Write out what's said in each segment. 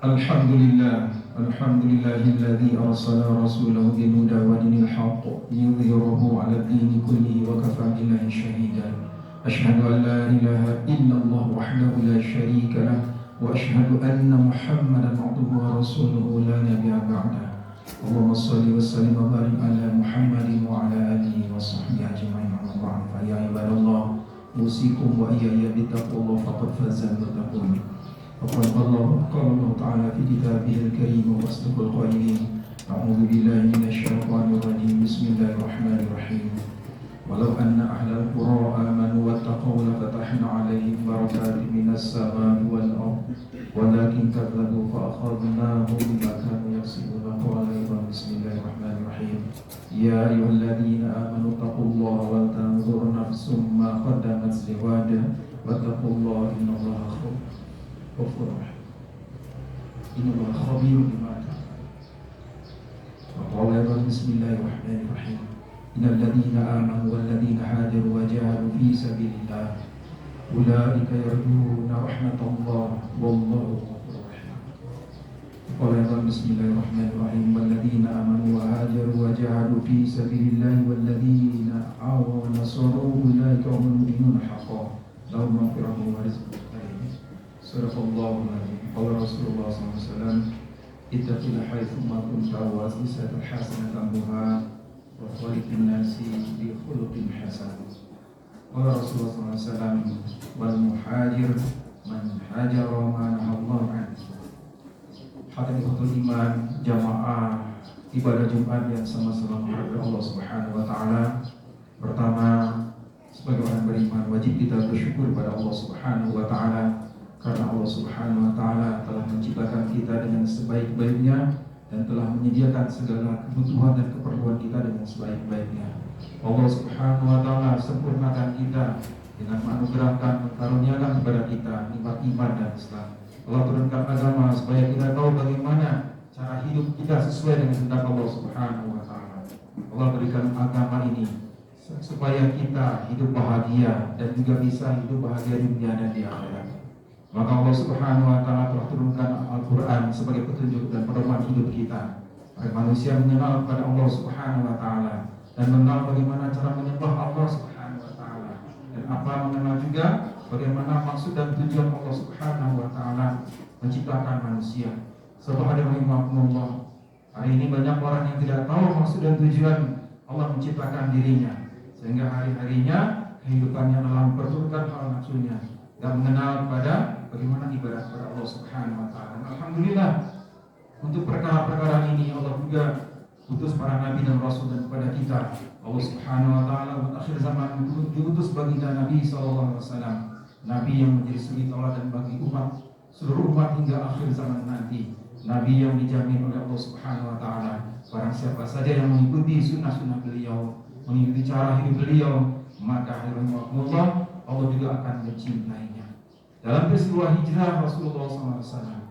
Alhamdulillahilladzi arsala rasulahu bil huda wa dinil haqq liyudhhirahu 'ala ad-dini kullihi wa kafaa billahi shahidan. Asyhadu an la ilaha illallah wahdahu la syarika lah wa asyhadu anna Muhammadan 'abduhu wa rasuluhu la nabiyya ba'dah. Allahumma shalli wa sallim wa barik 'ala Muhammadin wa 'ala alihi wa sahbihi ajma'in. Amma ba'd. Fa ya ibadallah, usikum wa iyaya bittaqwallah faqad faza al-muttaqun. وقال الله تعالى في كتابه الكريم وأصدق القائلين أعوذ بالله من الشيطان الرجيم بسم الله الرحمن الرحيم ولو أن أهل القرى آمنوا واتقوا لفتحنا عليهم بركات من السماء والأرض ولكن كذبوا فأخذناهم بما كانوا يكسبون قال أيضا بسم الله الرحمن الرحيم يا أيها الذين آمنوا اتقوا الله ولتنظر نفس ما قدمت لغد واتقوا الله إن الله غفور رحيم إن الله خبير بما تعملون. وقال أيضا بسم الله الرحمن الرحيم إن الذين آمنوا والذين هاجروا وجاهدوا في سبيل الله أولئك يرجون رحمة الله والله غفور رحيم. وقال أيضا بسم الله الرحمن الرحيم والذين آمنوا وهاجروا وجاهدوا في سبيل الله والذين آووا ونصروا أولئك هم المؤمنون حقا لهم مغفرة ورزق كريم. Sadaqallahul azim. Qala Rasulullah SAW, ittaqil haitsuma kunta wa aslisatul hasanatan duha wa khaliqin nasi bi khuluqin hasan. Qala Rasulullah SAW, wal muhajir man hajara ma nahallahu anhu. Hadirin iman jamaah ibadah Jumat yang sama-sama menghargai Allah Subhanahu wa taala. Pertama, sebagai orang beriman wajib kita bersyukur pada Allah Subhanahu wa taala karena Allah Subhanahu wa taala telah menciptakan kita dengan sebaik-baiknya dan telah menyediakan segala kebutuhan dan keperluan kita dengan sebaik-baiknya. Allah Subhanahu wa taala sempurnakan kita dengan menganugerahkan, karuniakan kepada kita nikmat iman dan Islam. Allah turunkan agama supaya kita tahu bagaimana cara hidup kita sesuai dengan kehendak Allah Subhanahu wa taala. Allah berikan agama ini supaya kita hidup bahagia dan juga bisa hidup bahagia di dunia dan di akhirat. Maka Allah Subhanahu wa taala telah turunkan Al-Qur'an sebagai petunjuk dan pedoman hidup kita. Agar manusia mengenal kepada Allah Subhanahu wa taala dan mengenal bagaimana cara menyembah Allah Subhanahu wa taala dan apa mengenal juga bagaimana maksud dan tujuan Allah Subhanahu wa taala menciptakan manusia. Subhanallah. Hari ini banyak orang yang tidak tahu maksud dan tujuan Allah menciptakan dirinya, sehingga hari-harinya kehidupannya dalam memperturutkan hawa nafsunya dan mengenal pada bagaimana ibadah kepada Allah Subhanahu wa taala. Alhamdulillah, untuk perkara-perkara ini Allah juga utus para nabi dan rasul dan kepada kita. Allah Subhanahu wa taala di akhir zaman diutus baginda Nabi sallallahu alaihi wasallam, nabi yang menjadi suri tauladan bagi umat, seluruh umat hingga akhir zaman nanti. Nabi yang dijamin oleh Allah Subhanahu wa taala, barang siapa saja yang mengikuti sunnah-sunnah beliau, mengikuti cara hidup beliau, maka Allah juga akan mencintainya. Dalam peristiwa hijrah Rasulullah SAW,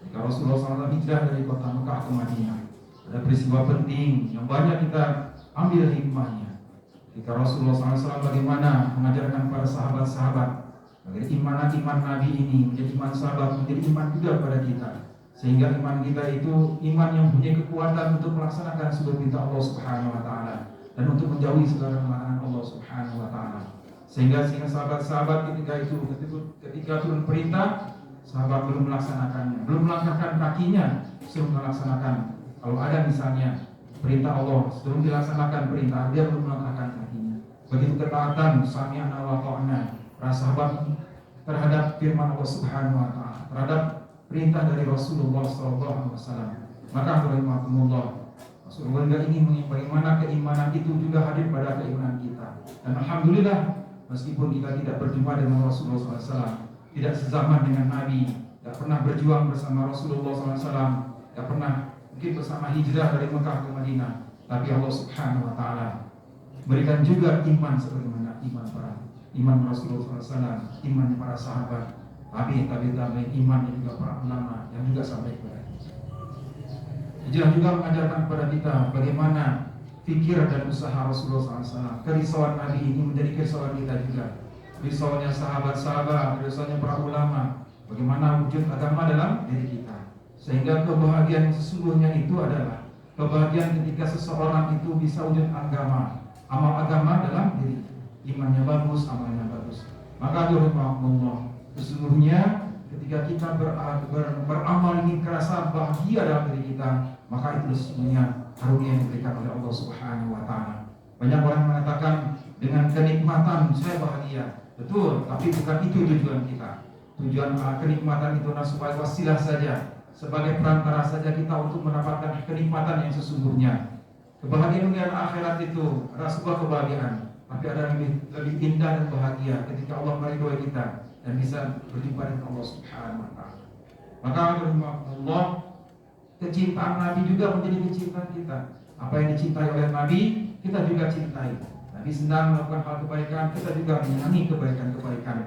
ketika Rasulullah SAW hijrah dari kota Mekah ke Madinah, ada peristiwa penting yang banyak kita ambil hikmahnya. Ketika Rasulullah SAW bagaimana mengajarkan para sahabat-sahabat agar iman Nabi ini menjadi iman sahabat, menjadi iman juga pada kita, sehingga iman kita itu iman yang punya kekuatan untuk melaksanakan seluruh perintah Allah Subhanahu wa taala dan untuk menjauhi segala larangan Allah Subhanahu wa taala. Sehingga sahabat-sahabat ketika turun perintah, sahabat belum melaksanakannya, belum melangkahkan kakinya sebelum melaksanakan. Kalau ada misalnya perintah Allah, sebelum dilaksanakan perintah, dia belum melangkahkan kakinya. Begitu ketaatan sami'na wa ta'na para sahabat terhadap firman Allah Subhanahu wa taala, terhadap perintah dari Rasulullah SAW. Maka Rasulullah juga ingin bagaimana keimanan itu juga hadir pada keimanan kita. Dan alhamdulillah, meskipun kita tidak berjumpa dengan Rasulullah SAW, tidak sezaman dengan Nabi, tidak pernah berjuang bersama Rasulullah SAW, tidak pernah mungkin bersama hijrah dari Mekah ke Madinah, tapi Allah Subhanahu wa taala berikan juga iman sebagaimana iman Rasulullah SAW, iman para sahabat, tabi'in, imannya juga para ulama yang juga sampai kepada kita. Hijrah juga mengajarkan kepada kita bagaimana pikiran dan usaha Rasulullah SAW. Kerisauan Nabi ini menjadi kerisauan kita juga. Risauannya sahabat-sahabat, risauannya para ulama. Bagaimana wujud agama dalam diri kita. Sehingga kebahagiaan yang sesungguhnya itu adalah kebahagiaan ketika seseorang itu bisa wujud agama, amal agama dalam diri, imannya bagus, amalnya bagus. Maka Allah, sesungguhnya ketika kita beramal ini kerasa bahagia dalam diri kita, maka itu sesungguhnya karunia yang diberikan oleh Allah Subhanahu wa taala. Banyak orang mengatakan dengan kenikmatan saya bahagia. Betul, tapi bukan itu tujuan kita. Tujuan kenikmatan itu supaya wasilah saja, sebagai perantara saja kita untuk mendapatkan kenikmatan yang sesungguhnya. Kebahagiaan dunia dan akhirat itu adalah sebuah kebahagiaan, tapi ada yang lebih indah dan bahagia ketika Allah meridhoi kita dan bisa berjumpa dengan Allah Subhanahu wa taala. Maka Allah, kecintaan Nabi juga menjadi kecintaan kita. Apa yang dicintai oleh Nabi, kita juga cintai. Nabi sedang melakukan hal kebaikan, kita juga menyenangi kebaikan-kebaikan.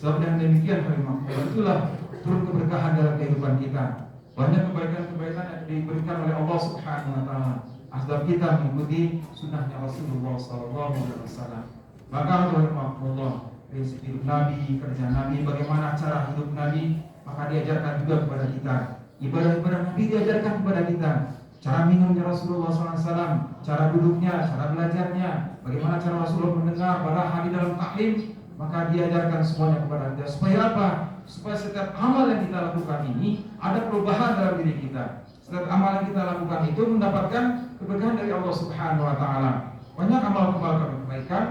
Sebab dengan demikian, itulah turun keberkahan dalam kehidupan kita. Banyak kebaikan-kebaikan yang diberikan oleh Allah Subhanahu wa taala. Asbab kita mengikuti sunnahnya Rasulullah SAW. Maka Allah, prinsip hidup Nabi, kerja Nabi, bagaimana cara hidup Nabi, maka diajarkan juga kepada kita. Ibadah-ibadah Nabi diajarkan kepada kita. Cara minumnya Rasulullah SAW, cara duduknya, cara belajarnya, bagaimana cara Rasulullah mendengar, baraha di dalam taklim, maka diajarkan semuanya kepada kita. Supaya apa? Supaya setiap amal yang kita lakukan ini ada perubahan dalam diri kita. Setiap amal yang kita lakukan itu mendapatkan keberkahan dari Allah Subhanahu wa taala. Banyak amal-amal kebaikan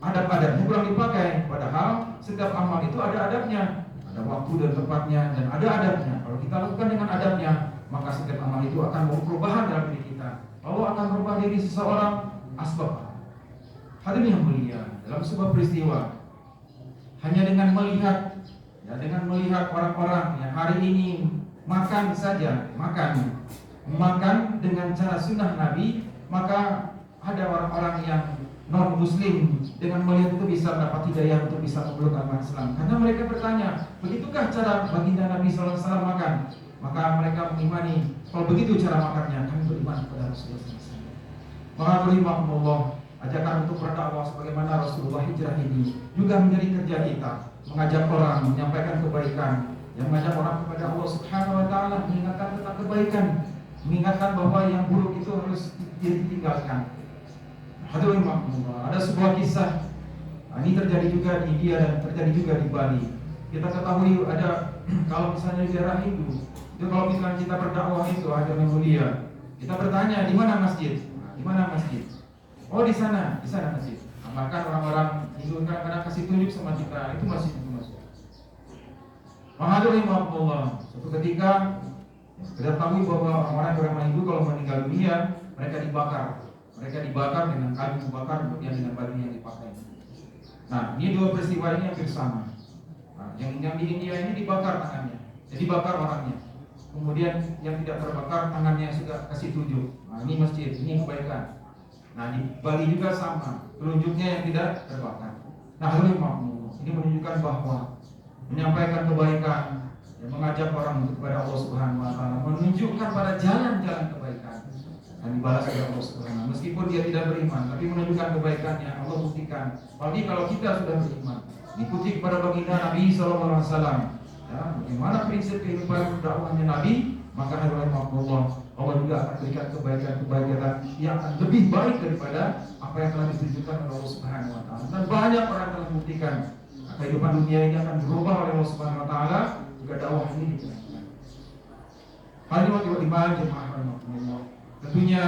adab-adabnya kurang dipakai, padahal setiap amal itu ada adabnya, ada waktu dan tempatnya dan ada adabnya. Kalau kita lakukan dengan adabnya, maka setiap amal itu akan membawa perubahan dalam diri kita. Allah akan merubah diri seseorang asbab. Hadirin yang mulia, dalam sebuah peristiwa, hanya dengan melihat orang-orang yang hari ini makan saja, makan dengan cara sunnah Nabi, maka ada orang-orang yang non muslim dengan melihat itu bisa mendapat hidayah untuk bisa memeluk agama Islam. Karena mereka bertanya, begitukah cara baginda Nabi SAW makan? Maka mereka mengimani, kalau begitu cara makannya, kami beriman kepada Rasulullah SAW. Maka Allah, ajakan untuk berdakwah sebagaimana Rasulullah hijrah ini juga menjadi kerja kita, mengajak orang, menyampaikan kebaikan, yang mengajak orang kepada Allah Subhanahu wa taala, mengingatkan tentang kebaikan, mengingatkan bahwa yang buruk itu harus ditinggalkan. Hadirin Allah, ada sebuah kisah, ini terjadi juga di India dan terjadi juga di Bali. Kita ketahui ada, kalau misalnya di daerah Hindu, itu kalau misalnya kita berdakwah itu ada yang mulia, kita bertanya di mana masjid? Di mana masjid? Oh di sana masjid. Bahkan orang-orang Hindu kadang-kadang kasih tunjuk sama kita, itu masjid. Hadirin Allah, suatu ketika kita tahu bahwa orang-orang beragama Hindu kalau meninggal dunia mereka dibakar dengan kayu bakar, kemudian dengan baju yang dipakai. Nah, ini dua peristiwa ini hampir sama. Nah, yang di India ini dibakar tangannya, jadi bakar orangnya. Kemudian yang tidak terbakar tangannya sudah kasih tunjuk. Nah, ini masjid, ini kebaikan. Nah, di Bali juga sama, telunjuknya yang tidak terbakar. Nah, ini menunjukkan bahwa menyampaikan kebaikan, yang mengajak orang untuk kepada Allah Subhanahu wa taala, menunjukkan pada jalan-jalan kebaikan dan dibalas oleh Allah Subhanahu. Meskipun dia tidak beriman, tapi menunjukkan kebaikannya, Allah buktikan. Apalagi kalau kita sudah beriman, ikuti kepada baginda Nabi sallallahu alaihi wasallam. Ya, bagaimana prinsip kehidupan dakwahnya Nabi, maka Allah juga akan berikan kebaikan yang lebih baik daripada apa yang telah ditunjukkan oleh Allah Subhanahu wa taala. Dan banyak orang telah membuktikan kehidupan dunia ini akan berubah oleh Allah Subhanahu wa taala jika dakwah ini dijalankan. Hal ini waktu iman jemaah rahimahumullah. Tentunya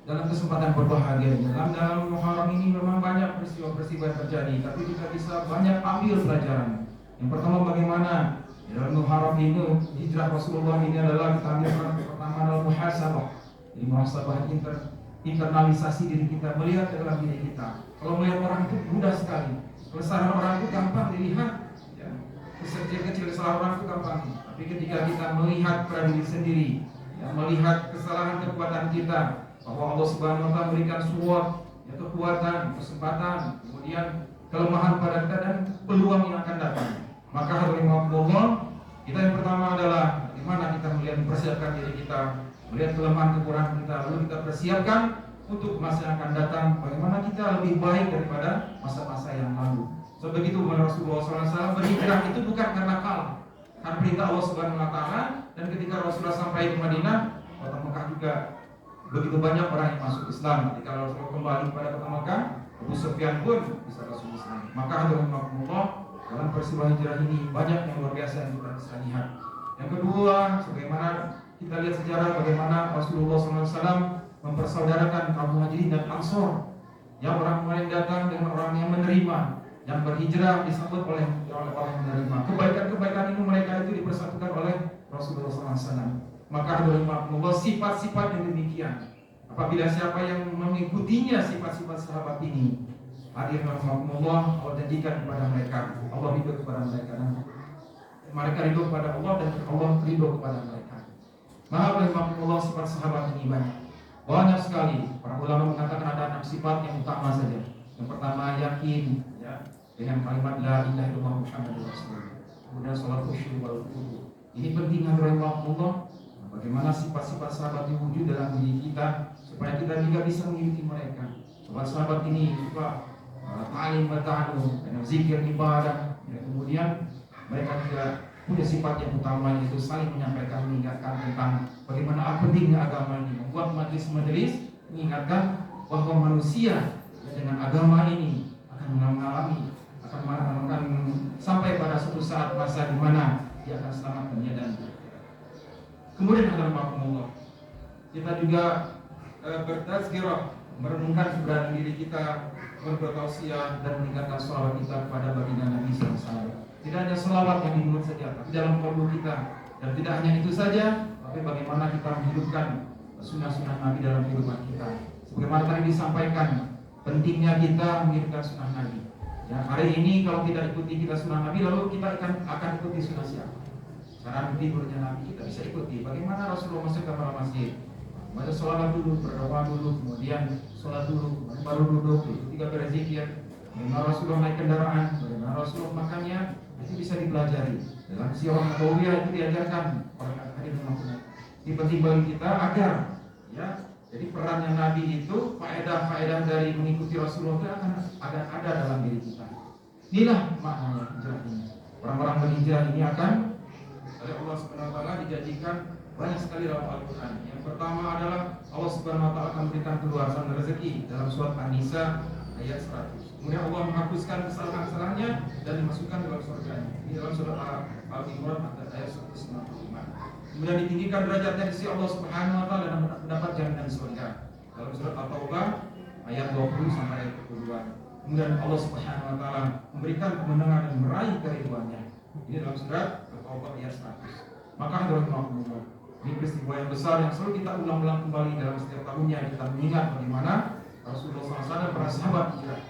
dalam kesempatan berbahagia dalam Muharram ini memang banyak peristiwa-peristiwa yang terjadi, tapi kita bisa banyak ambil pelajaran. Yang pertama, bagaimana dalam Muharram ini hijrah Rasulullah ini adalah kita ambil pertama adalah muhasabah. Jadi muhasabah internalisasi diri kita, melihat ke dalam diri kita. Kalau melihat orang itu mudah sekali. Kesalahan orang itu gampang dilihat, ya. Kecil-kecil kesalahan orang itu gampang. Tapi ketika kita melihat pada diri sendiri, ya, melihat kesalahan kekuatan kita, bahwa Allah Subhanahu wa taala berikan suatu kekuatan, kesempatan, kemudian kelemahan pada kita dan peluang yang akan datang. Maka hadirin Allah, kita yang pertama adalah bagaimana kita melihat mempersiapkan diri kita, melihat kelemahan kekurangan kita, lalu kita persiapkan untuk masa yang akan datang, bagaimana kita lebih baik daripada masa-masa yang lalu. Sebegitu Rasulullah SAW berhijrah itu bukan karena kalah, Kan perintah Allah Subhanahu wa taala, dan ketika Rasulullah sampai di Madinah, kota Mekah juga begitu banyak orang yang masuk Islam. Ketika Rasulullah kembali kepada kota Mekah, Abu Sufyan pun bisa masuk Islam. Maka alhamdulillah dalam peristiwa hijrah ini banyak yang luar biasa yang kita bisa lihat. Yang kedua, sebagaimana kita lihat sejarah bagaimana Rasulullah SAW mempersaudarakan kaum Muhajirin dan Ansor, yang orang-orang yang datang dengan orang yang menerima, yang berhijrah disambut oleh orang yang menerima. Kebaikan-kebaikan ini mereka itu dipersatukan oleh Rasulullah SAW. Maka alhamdulillah sifat-sifat yang demikian, apabila siapa yang mengikutinya sifat-sifat sahabat ini, alhamdulillah Allah janjikan kepada mereka, Allah ridho kepada mereka, dan mereka ridho kepada Allah dan Allah ridho kepada mereka. Maka alhamdulillah sifat sahabat ini banyak sekali. Para ulama mengatakan ada 6 sifat yang utama saja. Yang pertama yakin, ya, dengan kalimat la ilaha illallah Muhammadur Rasulullah. Kemudian salat khusyuk wal khudu. Ini penting alhamdulillah. Bagaimana sifat-sifat sahabat diwujud dalam diri kita supaya kita juga bisa mengikuti mereka. Sahabat ini juga ta'lim wa ta'allum, zikir, ibadah. Ya, kemudian mereka juga punya sifat yang utama, yaitu saling menyampaikan, mengingatkan tentang bagaimana pentingnya agama ini, membuat majelis-majelis mengingatkan bahwa manusia dengan agama ini akan mengalami, akan sampai pada suatu saat masa di mana dia akan selamat dunia dan akhirat. Kemudian alhamdulillah kita juga bertazkirah, merenungkan keberadaan diri kita, bertausiah dan meningkatkan sholawat kita kepada baginda Nabi SAW. Tidak hanya sholawat yang di mulut saja, tapi dalam kalbu kita. Dan tidak hanya itu saja, tapi bagaimana kita menghidupkan sunnah-sunnah Nabi dalam kehidupan kita. Sebagaimana tadi disampaikan, pentingnya kita menghidupkan sunnah Nabi. Ya, hari ini kalau tidak ikuti kita sunnah Nabi, lalu kita akan ikuti sunnah siapa? Cara tidurnya Nabi kita bisa ikuti. Bagaimana Rasulullah masuk ke dalam masjid? Baca sholawat dulu, berdoa dulu, kemudian sholat dulu, baru duduk, ketika berzikir. Bagaimana Rasulullah naik kendaraan, bagaimana Rasulullah makannya, itu bisa dipelajari. Dalam sirah Nabawiyah itu diajarkan oleh hadis Rasulullah. Ini penting bagi kita agar, ya, jadi perannya Nabi itu, faedah-faedah dari mengikuti Rasulullah itu akan ada dalam diri kita. Inilah maknanya hijrah ini. Orang-orang berhijrah ini akan oleh Allah Subhanahu wa taala dijanjikan banyak sekali dalam Al-Quran. Yang pertama adalah Allah Subhanahu wa taala akan memberikan keluasan rezeki dalam surat An-Nisa ayat 100. Kemudian Allah menghapuskan kesalahan-kesalahannya dan dimasukkan dalam surganya. Ini dalam surat Al-Imran ayat 155. Kemudian ditinggikan derajatnya di sisi Allah Subhanahu wa taala dan mendapat jaminan surga. Dalam surat At-Taubah ayat 20 sampai ayat 22. Kemudian Allah Subhanahu wa taala memberikan kemenangan dan meraih keridhaannya. Ini dalam surat At-Taubah ayat 100. Maka alhamdulillah, ini peristiwa yang besar yang selalu kita ulang-ulang kembali dalam setiap tahunnya. Kita mengingat bagaimana Rasulullah SAW para sahabat hijrah.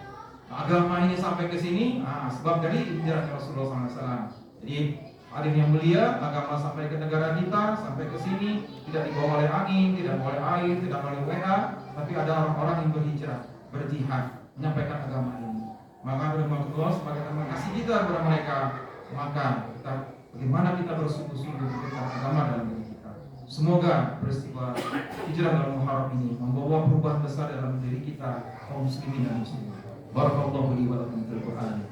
Agama ini sampai ke sini, sebab dari hijrahnya Rasulullah SAW. Jadi ada yang mulia, agama sampai ke negara kita, sampai ke sini tidak dibawa oleh angin, tidak oleh air, tidak oleh WA, tapi ada orang-orang yang berhijrah, berjihad, menyampaikan agama ini. Maka alhamdulillah sebagai terima kasih kita kepada mereka, maka kita bagaimana kita bersungguh-sungguh tentang agama dalam diri kita. Semoga peristiwa hijrah dalam Muharram ini membawa perubahan besar dalam diri kita kaum muslimin dan muslimat. Barakallahu li wa lakum fil Qur'an.